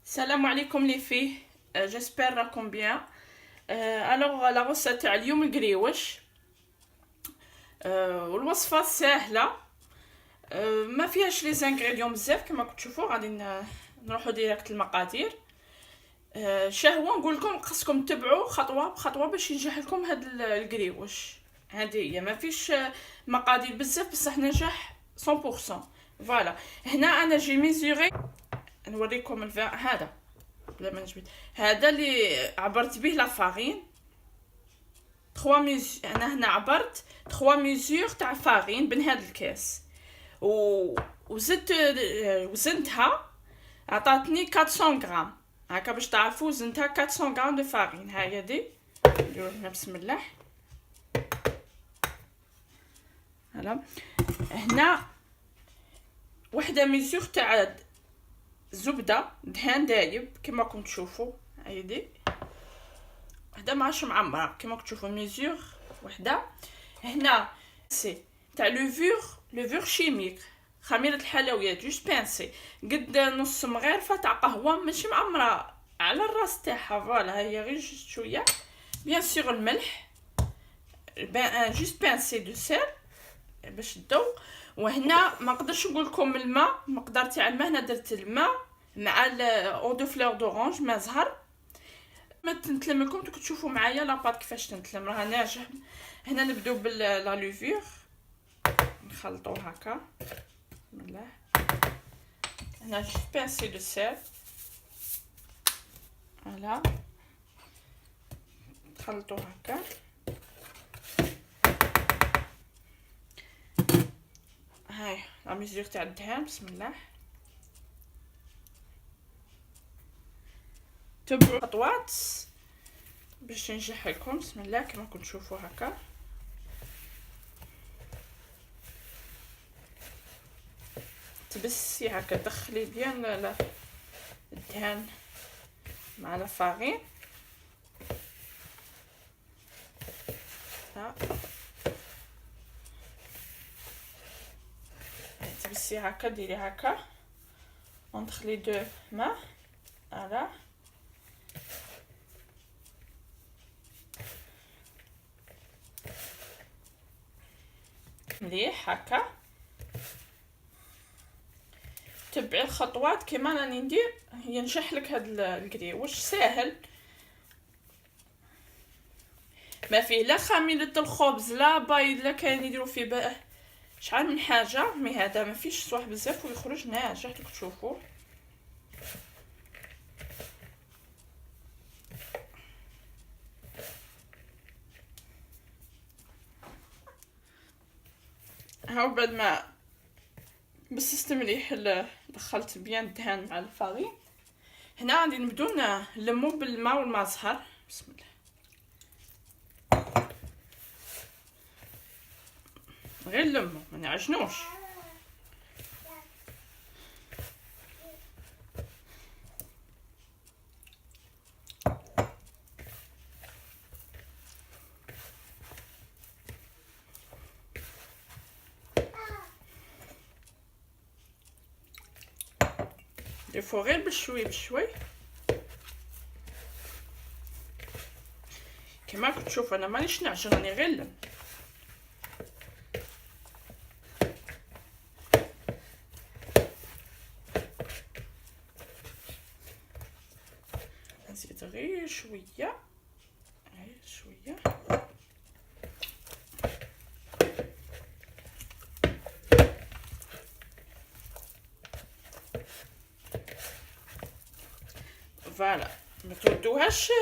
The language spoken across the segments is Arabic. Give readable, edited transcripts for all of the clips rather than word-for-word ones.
السلام عليكم لي فيه. جيسبر راكم بيان. الوغ لا غوسيت تاع اليوم القريوش. والوصفه سهله. ما فيهاش لي زانغريديون بزاف كما كنتو تشوفوا. غادي نروحوا ديريكت المقادير. شهوه نقول لكم خاصكم تتبعوا خطوه بخطوه باش ينجح لكم هاد القريوش. هذه هي، ما فيش مقادير بزاف بصح نجاح 100%. فوالا هنا انا جي ميزوري. نوريكم هذا بلا ما نجبد. هذا اللي عبرت به لا فارين 3 انا هنا عبرت 3 ميزور تاع فارين بن هذا الكاس وزدت وزنتها عطاتني 400 غرام. هكا باش تعرفوا وزنتها 400 غرام دو فارين. هاهي دي نديرو هنا بسم الله. هلا هنا وحده ميزور تاع زبده دهان دايب كما راكم تشوفوا. هايدي وحده ماهاش معمره كما راكم تشوفوا. ميزور وحده. هنا سي تاع لوفور شيميك، خميره الحلويات جوست بانسي قد نص مغرفه تاع قهوه ماشي معمره على الراس تاعها. فوالا هي غير جوست شويه. بيان سور الملح جوست بانسي دو سيل باش الذوق. وهنا ما نقدرش نقول لكم الماء، مقدار تاع الماء هنا درت الماء مع الاو دو فلور دورانج ما زهر. ما تنتلم لكم تشوفوا معايا لاباط كيفاش تنتلم راها ناجح. هنا نبداو باللا لوفور نخلطو هكا بسم الله. هنا جوست بانسي دو سيل فوالا نخلطو هكا. هاي لا ميزور تاع الدهان بسم الله. تبعوا خطوات باش ينجح لكم بسم الله كما كنتم تشوفوا هكا. تبسي هكا دخلي بيان الدهان مع الفارين. ها تبسي هكا ديري هكا اونتر دو ما. فوالا مليح هكا. تبعي الخطوات كما راني ندير ينجح لك هذا القريوش ساهل. ما فيه لا خميره الخبز لا بيض لا كاين يديروا فيه بقى شحال من حاجه. مي هذا ما فيش صوح بزاف ويخرج ناجح كما تشوفوا. هاو بعد ما بسست مليح دخلت بيان الدهان مع الفارين. هنا غادي نبداو نلمو بالماء والماء زهر بسم الله. غير لمو ما نعجنوش. يفو غير بشوي بشوي كما كنت تشوف. انا مانيش نعجن راني غير لم. نزيد غير شويه غير شويه. فوالا ما تردوهاش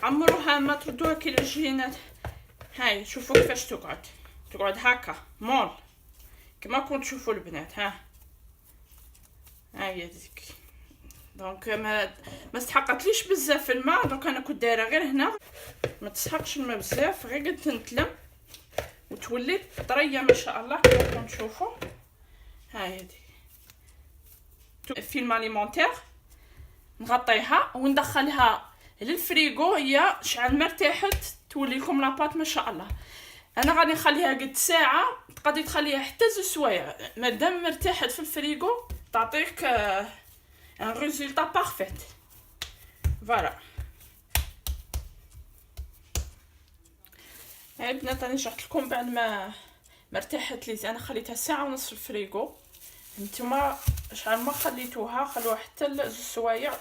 عمروها، ما تردوها كي العجينه. هاي شوفوا كيفاش تقعد هكا مول كما كنتو تشوفوا البنات. ها هاي ديك. دونك ما استحقتليش بزاف الماء. دونك انا كنت دايره غير هنا ما تسحقش الماء بزاف غير قد تنتلم وتولي طريه ما شاء الله كما كنتو تشوفوا. هاي دي فيلم اليمونتير نغطيها وندخلها للفريغو. هي شحال ما ارتاحت تولي لكم لاباط ما شاء الله. انا غادي نخليها قد ساعه. تقدري تخليها حتى 2 سوايع مادام مرتاحت في الفريغو تعطيك ان ريزولتا بارفيت. فوالا. هاي البنات راني شرحت لكم بعد ما ارتاحت لي. انا خليتها ساعه ونص في الفريغو. نتوما شحال ما خليتوها، خلوها حتى ل2 سوايع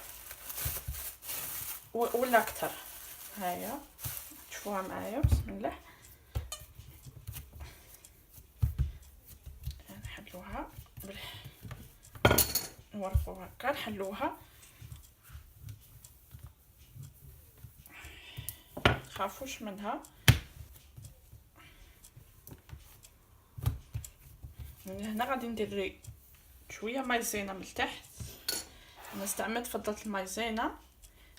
ولا اكثر. هيا تشوفوها معايا، بسم الله. نحلوها نورقوها هكا، نحلوها. خافوش منها. من هنا غادي ندير شويه مايزينا من التحت. انا استعملت فضله المايزينا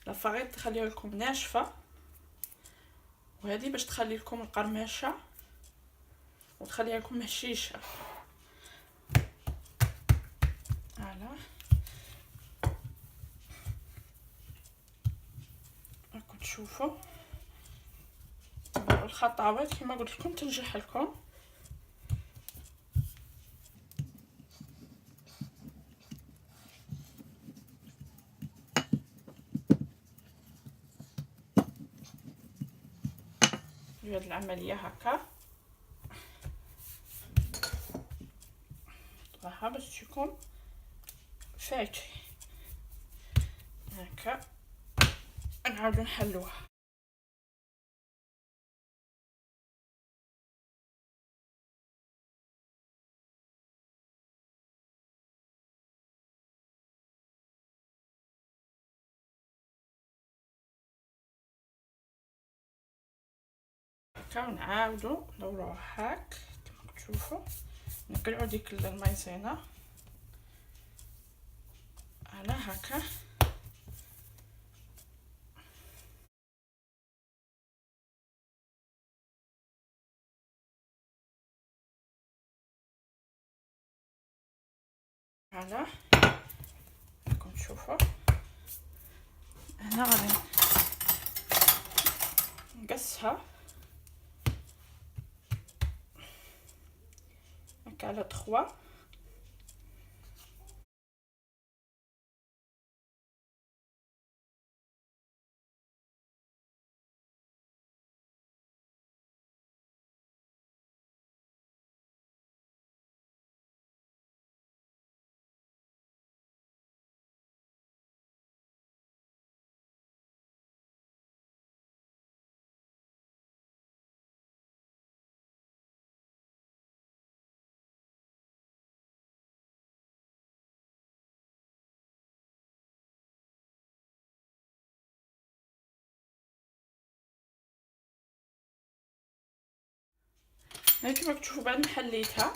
لافاغيت تخليها لكم ناشفه، وهذه باش تخلي لكم القرمشه وتخليها لكم هشيشه. هلا راكم تشوفوا الخطوات كما قلت لكم تنجح لكم. هاد العمليه هكا طبعها باش تجيكم فاتي هكا. نعاودو نحلوها. هكا ونعاودو ندوروها هاك كما تشوفوا. نقلعو ديك المايزينا على هكا. هلا راكم تشوفوا. هنا غادي نقصها هكا على 3. هاي كما تشوفوا بعد ما حليتها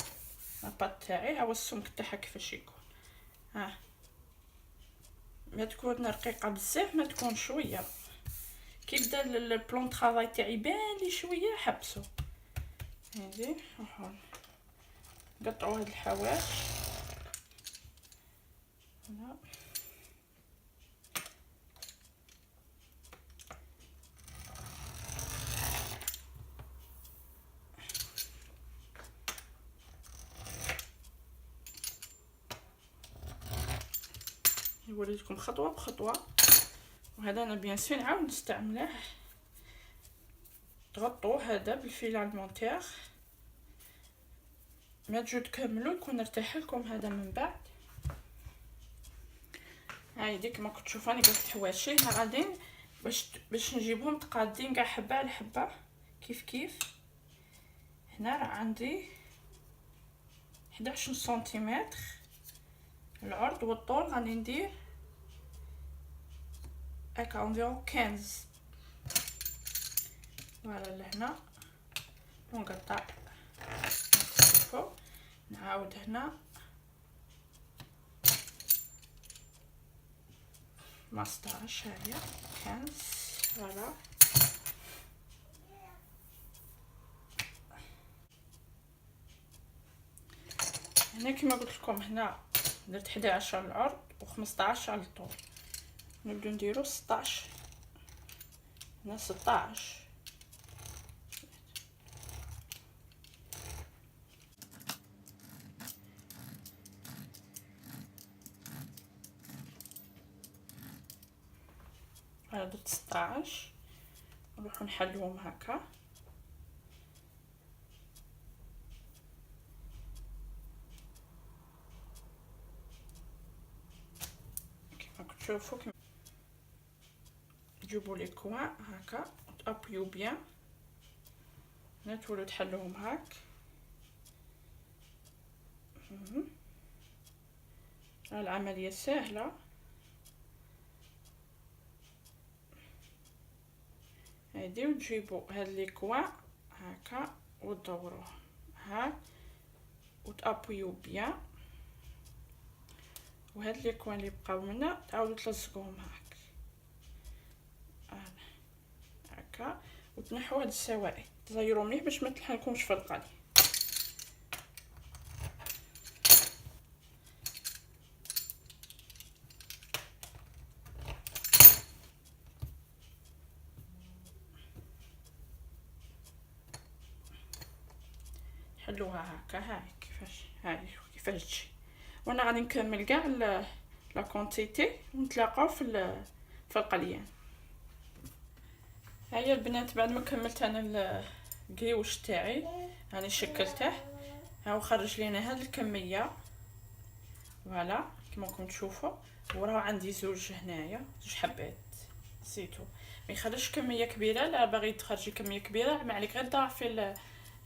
لاباط تاعي. ها هو السمك تاعها كيفاش يكون. ها ما تكون رقيقه بزاف، ما تكون شويه. كي بدا البلون طرافاي تاعي بان لي شويه حبسو. هادي نقطعوا هاد الحواش. هنا نوريكم خطوه بخطوه. وهذا انا بيان سور نعاود نستعمله. تغطوه هذا بالفيل المونتير، ما تجو تكملوا يكون ارتاح لكم هذا من بعد. هايدي كما كنت تشوفوا راني قلت الحواشي. هنا غاديين باش نجيبهم تقادين كاع حبه على حبه كيف كيف. هنا راه عندي 11 سنتيمتر العرض، والطول غادي ندير هكا انفيرون 15. فوالا لهنا ونقطع. شوفوا نعاود هنا 15. هاهي 15. فوالا هنا كما قلت لكم هنا درت 11 العرض و15 على الطول. نبدو نديرو 16. هنا 16. درت 16. نروحو نحلوهم هكا. كيما كتشوفوا تجيبوا لي كوان هكا تابيو بيان، هنا تولوا تحلوهم هاك. العمليه سهله. هادي وتجيبوا هاد لي كوان هكا ودوروه هاك وتابيو بيان، وهاد لي كوان اللي بقاو منا تعاودوا تلصقوهم هاك هكا، وتنحوا هاد السوائل تزيروا مليح باش ما تلحقكمش في القلي. حلوها هكا. هاي كيفاش تجي. وانا غادي نكمل كاع لا كونتيتي ونتلاقاو في القليان. هيا البنات، بعد ما كملت انا الكيوش تاعي راني شكلته، هاو خرج لينا هاد الكميه فوالا كما راكم تشوفوا. وراه عندي زوج هنايا، زوج حبات زيتو. ما يخرجش كميه كبيره، لا باغي تخرجي كميه كبيره ما عليك، غير ضاعفي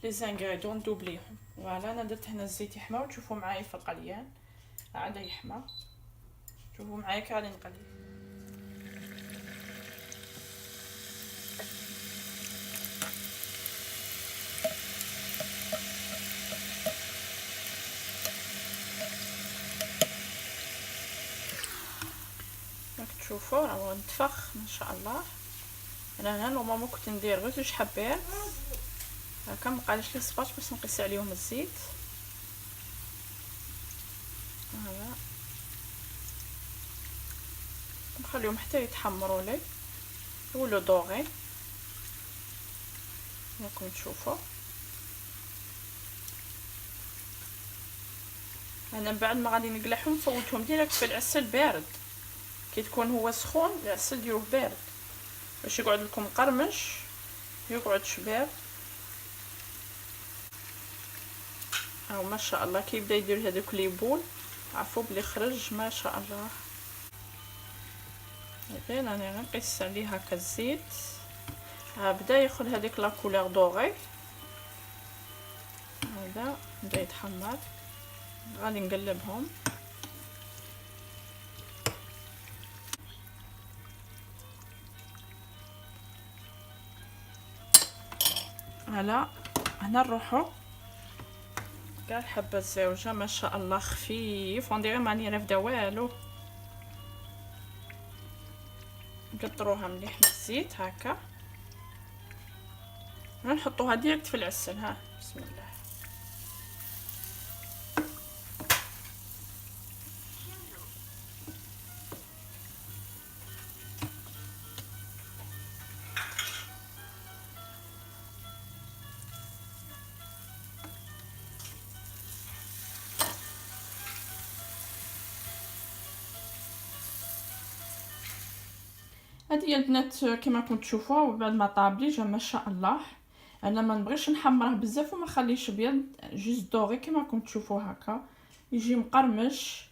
لي زانغريدون دوبليهم. فوالا انا درت هنا الزيت يحمى وتشوفوا معايا في القليان عاد يحمى. شوفوا معايا كاع نقلي. راك تشوفوا راه نتفخ ما شاء الله. انا هنا نورمالمون كنت ندير غير جوج حبات هكا، مبقاليش لي صباط باش نقيس عليهم الزيت. هذا نخليهم حتى يتحمروا لي يولوا دوغي راكم تشوفوا. انا بعد ما غادي نقلعهم نفوتهم ديريكت في العسل بارد. كي تكون هو سخون العسل ديروه بارد باش يقعد لكم قرمش، يقعد شباب. هاو ما شاء الله كي يبدا يدير هذوك لي بول، عفوا بلي خرج ما شاء الله. غير راني نقيس عليه هكا الزيت، بدا ياخذ هذيك لا كولور دوغي. هذا بدا يتحمر، غادي نقلبهم. هلا هنا نروحو كاع الحبه الزوجه ما شاء الله خفيف، وندير ماني رافده والو. نقطروها مليح من الزيت هكا، نحطوها ديريكت في العسل. ها بسم الله. هذه هي البنات كما كنتم تشوفوا، وبعد ما طاب لي جا ما شاء الله. انا ما نبغيش نحمره بزاف وما نخليش ابيض، جوست دوغي كما كنتم تشوفوا هكا يجي مقرمش.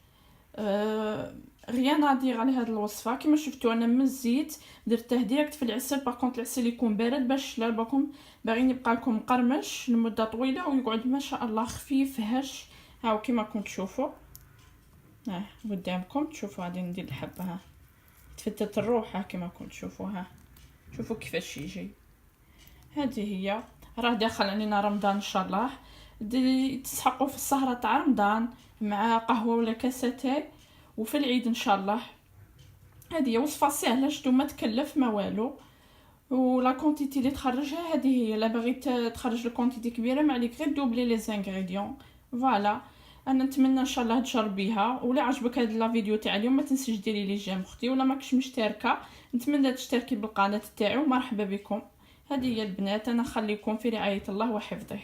غيان ادير على هذه الوصفه. كما شفتوا انا من الزيت درته ديريكت في العسل، باغ العسل يكون بارد باش لا بالكم باغيين يبقى لكم مقرمش لمده طويله ويقعد ما شاء الله خفيف هش. هاو كما كنتم تشوفوا قدامكم. تشوفوا غادي ندير الحبه ها تفتت الروحه كما كنتم تشوفوها. شوفوا كيفاش يجي. هذه هي راه داخل علينا رمضان ان شاء الله. تسحقوا في السهره تاع رمضان مع قهوه ولا كاساتاي، وفي العيد ان شاء الله. هذه وصفه سهله شتو ما تكلف ما والو، ولا كونتيتي اللي تخرجها هذه هي. لا بغيت تخرج الكونتيتي كبيره ما عليك غير دوبلي لي زانغريديون. فوالا انا نتمنى ان شاء الله تجربيها. ولا عجبك هذا لا فيديو تاع اليوم ما تنسيش ديري لي جيم اختي، ولا ماكش مشتركه نتمنى تشتركي بالقناه تاعي. ومرحبا بكم. هذه هي البنات، انا نخليكم في رعايه الله وحفظه.